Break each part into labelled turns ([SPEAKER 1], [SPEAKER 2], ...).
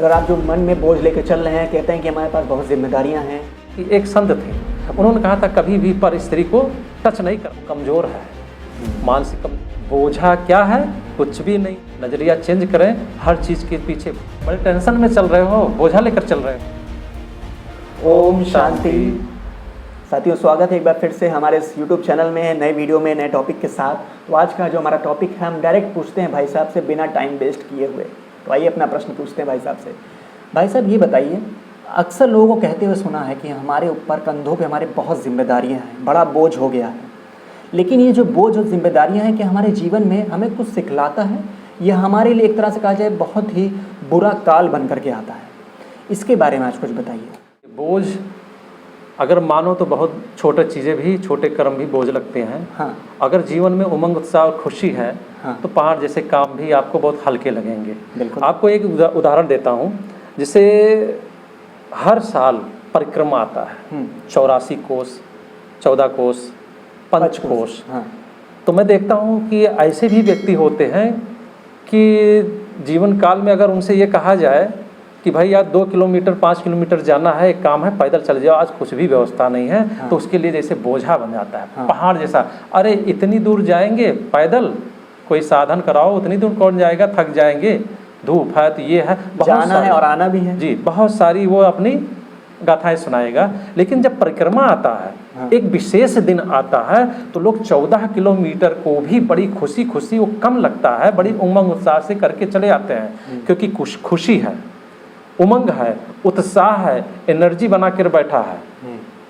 [SPEAKER 1] अगर आप जो मन में बोझ लेकर चल रहे हैं, कहते हैं कि हमारे पास बहुत जिम्मेदारियां हैं।
[SPEAKER 2] एक संत थे, उन्होंने कहा था कभी भी पर स्त्री को टच नहीं कर, कमज़ोर है, मानसिक बोझा क्या है, कुछ भी नहीं। नज़रिया चेंज करें, हर चीज़ के पीछे बड़े टेंशन में चल रहे हो, बोझा लेकर चल रहे हो।
[SPEAKER 1] ओम शांति। साथियों, स्वागत है एक बार फिर से हमारे इस YouTube चैनल में नए वीडियो में नए टॉपिक के साथ। तो आज का जो हमारा टॉपिक है, हम डायरेक्ट पूछते हैं भाई साहब से बिना टाइम वेस्ट किए हुए। तो आइए अपना प्रश्न पूछते हैं भाई साहब से। भाई साहब ये बताइए, अक्सर लोगों को कहते हुए सुना है कि हमारे ऊपर कंधों पे हमारे बहुत जिम्मेदारियां हैं, बड़ा बोझ हो गया है। लेकिन ये जो बोझ और जिम्मेदारियां हैं कि हमारे जीवन में हमें कुछ सिखलाता है, यह हमारे लिए एक तरह से कहा जाए बहुत ही बुरा काल बन करके आता है। इसके बारे में आज कुछ बताइए।
[SPEAKER 2] बोझ अगर मानो तो बहुत छोटे चीज़ें भी, छोटे कर्म भी बोझ लगते हैं।
[SPEAKER 1] हाँ।
[SPEAKER 2] अगर जीवन में उमंग, उत्साह और खुशी है,
[SPEAKER 1] हाँ।
[SPEAKER 2] तो पहाड़ जैसे काम भी आपको बहुत हल्के लगेंगे।
[SPEAKER 1] बिल्कुल।
[SPEAKER 2] आपको एक उदाहरण देता हूँ। जैसे हर साल परिक्रमा आता है, 84 कोस, 14 कोस, पंचकोश।
[SPEAKER 1] हाँ।
[SPEAKER 2] तो मैं देखता हूँ कि ऐसे भी व्यक्ति होते हैं कि जीवन काल में अगर उनसे ये कहा जाए कि भाई यार 2 किलोमीटर 5 किलोमीटर जाना है, एक काम है, पैदल चल जाओ, आज कुछ भी व्यवस्था नहीं है। हाँ। तो उसके लिए जैसे बोझा बन जाता है। हाँ। पहाड़ जैसा, अरे इतनी दूर जाएंगे पैदल, कोई साधन कराओ, उतनी दूर कौन जाएगा, थक जाएंगे, धूप है, तो ये है,
[SPEAKER 1] जाना है और आना भी है।
[SPEAKER 2] जी, बहुत सारी वो अपनी गाथाएं सुनाएगा। लेकिन जब परिक्रमा आता है, हाँ, एक विशेष दिन आता है, तो लोग 14 किलोमीटर को भी बड़ी खुशी वो कम लगता है, बड़ी उमंग उत्साह से करके चले आते हैं। क्योंकि खुशी है, उमंग है, उत्साह है, एनर्जी बना कर बैठा है।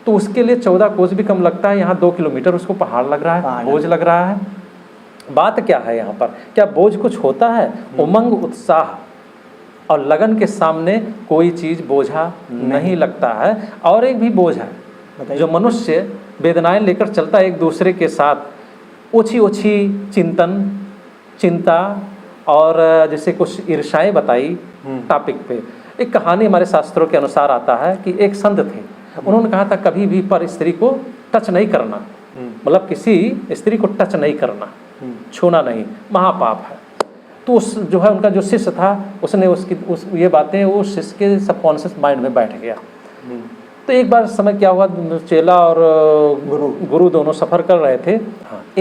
[SPEAKER 2] तो उसके लिए 14 कोस भी कम लगता है। यहाँ 2 किलोमीटर उसको पहाड़ लग रहा है, बोझ लग रहा है। बात क्या है यहाँ पर, क्या बोझ कुछ होता है? उमंग, उत्साह और लगन के सामने कोई चीज़ बोझा नहीं लगता है। और एक भी बोझ है, जो मनुष्य वेदनाएं लेकर चलता है एक दूसरे के साथ, ओछी चिंता और जैसे कुछ ईर्ष्याएं बताई टॉपिक पे। एक कहानी हमारे शास्त्रों के अनुसार आता है कि एक संत थे, उन्होंने कहा था कभी भी पर स्त्री को टच नहीं करना, मतलब किसी स्त्री को टच नहीं करना, छूना नहीं, महापाप है। तो उस जो है उनका जो शिष्य था, उसने ये बातें वो शिष्य के सबकॉन्शियस माइंड में बैठ गया। तो एक बार समय क्या हुआ, चेला और गुरु दोनों सफ़र कर रहे थे।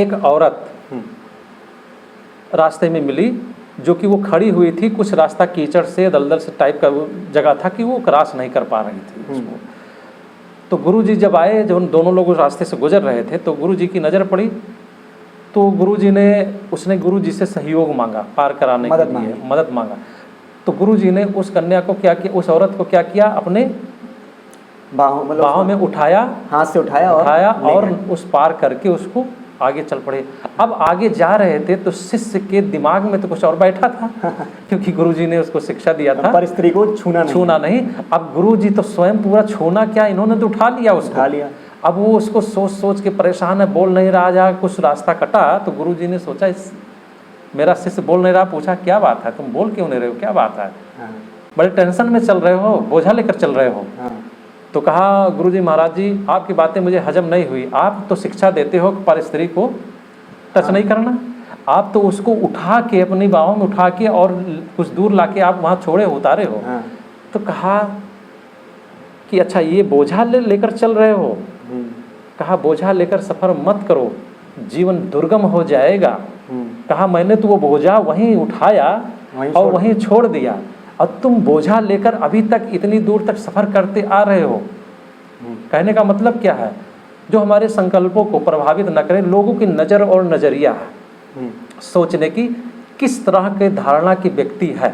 [SPEAKER 2] एक औरत रास्ते में मिली, जो कि वो खड़ी हुई थी, कुछ रास्ता कीचड़ से, दलदल से टाइप का जगह था कि वो क्रॉस नहीं कर पा रही थी उसको। तो गुरुजी जब आए, जब दोनों लोग उस रास्ते से गुजर रहे थे, तो गुरुजी की नज़र पड़ी। तो गुरुजी ने गुरुजी से सहयोग मांगा, पार कराने के लिए मदद मांगा। तो गुरुजी ने उस कन्या को क्या किया, उस औरत को क्या किया, अपने बाहों में उठाया, हाथ से उठाया और उस पार करके उसको आगे चल पड़े। अब आगे जा रहे थे तो शिष्य के दिमाग में तो कुछ और बैठा था, क्योंकि गुरुजी ने उसको शिक्षा दिया था
[SPEAKER 1] पर स्त्री को छूना नहीं।
[SPEAKER 2] अब गुरुजी तो स्वयं पूरा छूना क्या, इन्होंने तो उठा लिया उसको। अब वो उसको सोच के परेशान है, बोल नहीं रहा। जा कुछ रास्ता कटा तो गुरुजी ने सोचा मेरा शिष्य बोल नहीं रहा, पूछा क्या बात है, तुम बोल क्यों नहीं रहे हो, क्या बात है? बड़े टेंशन में चल रहे हो, बोझा लेकर चल रहे हो। तो कहा, गुरुजी महाराज जी, आपकी बातें मुझे हजम नहीं हुई। आप तो शिक्षा देते हो पर स्त्री को टच नहीं करना, आप तो उसको उठा के अपनी बाहों में उठा के और कुछ दूर लाके आप वहाँ छोड़े उतारे हो। तो कहा कि अच्छा ये बोझा लेकर चल रहे हो? कहा बोझा लेकर सफ़र मत करो, जीवन दुर्गम हो जाएगा। कहा मैंने तो वो बोझा वहीं उठाया और वहीं छोड़ दिया, और तुम बोझा लेकर अभी तक इतनी दूर तक सफ़र करते आ रहे हो। कहने का मतलब क्या है, जो हमारे संकल्पों को प्रभावित न करे, लोगों की नज़र और नज़रिया है, सोचने की किस तरह के धारणा की व्यक्ति है,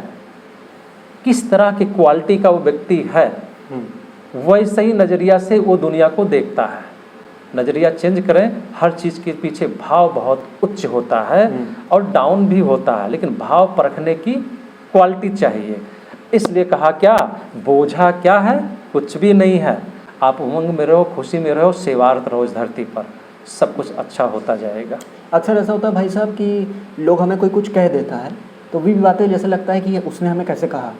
[SPEAKER 2] किस तरह की क्वालिटी का वो व्यक्ति है, वैसे ही नज़रिया से वो दुनिया को देखता है। नज़रिया चेंज करें, हर चीज़ के पीछे भाव बहुत उच्च होता है और डाउन भी होता है, लेकिन भाव परखने की क्वालिटी चाहिए। इसलिए कहा क्या, बोझा क्या है, कुछ भी नहीं है। आप उमंग में रहो, खुशी में रहो, सेवारत रहो इस धरती पर, सब कुछ अच्छा होता जाएगा।
[SPEAKER 1] अक्सर ऐसा होता है भाई साहब कि लोग हमें कोई कुछ कह देता है, तो भी बातें जैसे लगता है कि उसने हमें कैसे कहा,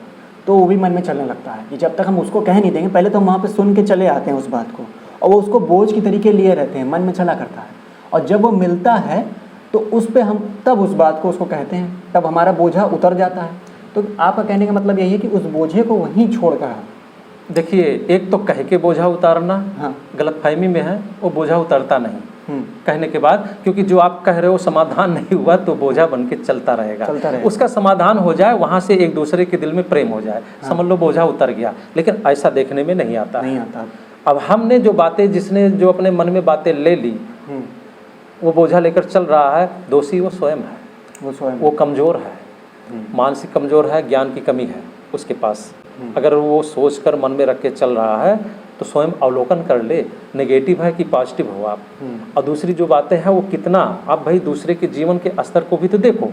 [SPEAKER 1] तो वो भी मन में चलने लगता है कि जब तक हम उसको कह नहीं देंगे, पहले तो हम वहाँ पे सुन के चले आते हैं उस बात को, और वो उसको बोझ की तरीके लिए रहते हैं, मन में चला करता है। और जब वो मिलता है तो उस पर हम तब उस बात को उसको कहते हैं, तब हमारा बोझा उतर जाता है। तो आपका कहने का मतलब यही है कि उस बोझे को वहीं छोड़कर,
[SPEAKER 2] देखिए एक तो कह के बोझा उतारना
[SPEAKER 1] हाँ,
[SPEAKER 2] गलतफहमी में है, वो बोझा उतरता नहीं कहने के बाद, क्योंकि जो आप कह रहे हो समाधान नहीं हुआ तो बोझा बन के चलता रहेगा। उसका समाधान हो जाए, वहाँ से एक दूसरे के दिल में प्रेम हो जाए, समझ लो बोझा उतर गया। लेकिन ऐसा देखने में नहीं आता। अब हमने जो बातें, जिसने जो अपने मन में बातें ले ली, वो बोझा लेकर चल रहा है, दोषी वो स्वयं है, वो कमज़ोर है, मानसिक कमज़ोर है, ज्ञान की कमी है उसके पास। अगर वो सोच कर मन में रख के चल रहा है तो स्वयं अवलोकन कर ले, नेगेटिव है कि पॉजिटिव हो आप। और दूसरी जो बातें हैं वो कितना, आप भाई दूसरे के जीवन के स्तर को भी तो देखो।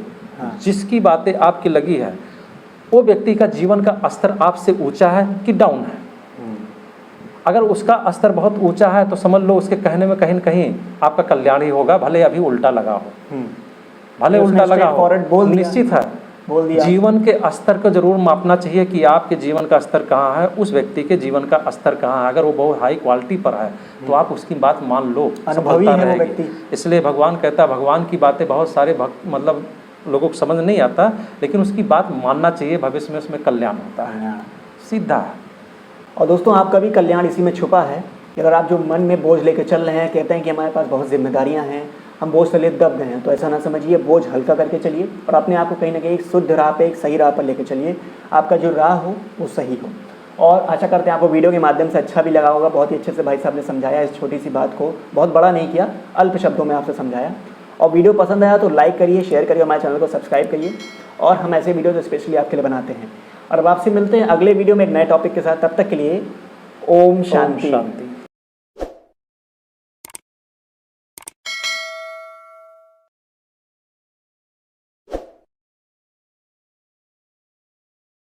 [SPEAKER 2] जिसकी बातें आपकी लगी है वो व्यक्ति का जीवन का स्तर आपसे ऊंचा है कि डाउन है। अगर उसका स्तर बहुत ऊंचा है तो समझ लो उसके कहने में कहीं न कहीं आपका कल्याण ही होगा, भले अभी उल्टा लगा हो, भले उल्टा लगा हो, निश्चित है। जीवन के स्तर को जरूर मापना चाहिए कि आपके जीवन का स्तर कहाँ है, उस व्यक्ति के जीवन का स्तर कहाँ है। अगर वो बहुत हाई क्वालिटी पर है तो आप उसकी बात मान लो, सफलता रहेगी। इसलिए भगवान कहता है, भगवान की बातें बहुत सारे भक्त मतलब लोगों को समझ नहीं आता, लेकिन उसकी बात मानना चाहिए, भविष्य में उसमें कल्याण होता है, सीधा।
[SPEAKER 1] और दोस्तों आपका भी कल्याण इसी में छुपा है कि अगर आप जो मन में बोझ लेकर चल रहे हैं, कहते हैं कि हमारे पास बहुत जिम्मेदारियां हैं, हम बोझ तले दब गए हैं, तो ऐसा ना समझिए, बोझ हल्का करके चलिए और अपने आप को कहीं ना कहीं एक शुद्ध राह पे, एक सही राह पर लेकर चलिए। आपका जो राह हो वो सही हो। और आशा करते हैं आपको वीडियो के माध्यम से अच्छा भी लगा होगा। बहुत ही अच्छे से भाई साहब ने समझाया इस छोटी सी बात को, बहुत बड़ा नहीं किया, अल्प शब्दों में आपसे समझाया। और वीडियो पसंद आया तो लाइक करिए, शेयर करिए, हमारे चैनल को सब्सक्राइब करिए। और हम ऐसे वीडियो स्पेशली आपके लिए बनाते हैं। और अब आपसे मिलते हैं अगले वीडियो में एक नए टॉपिक के साथ। तब तक के लिए ओम शांति।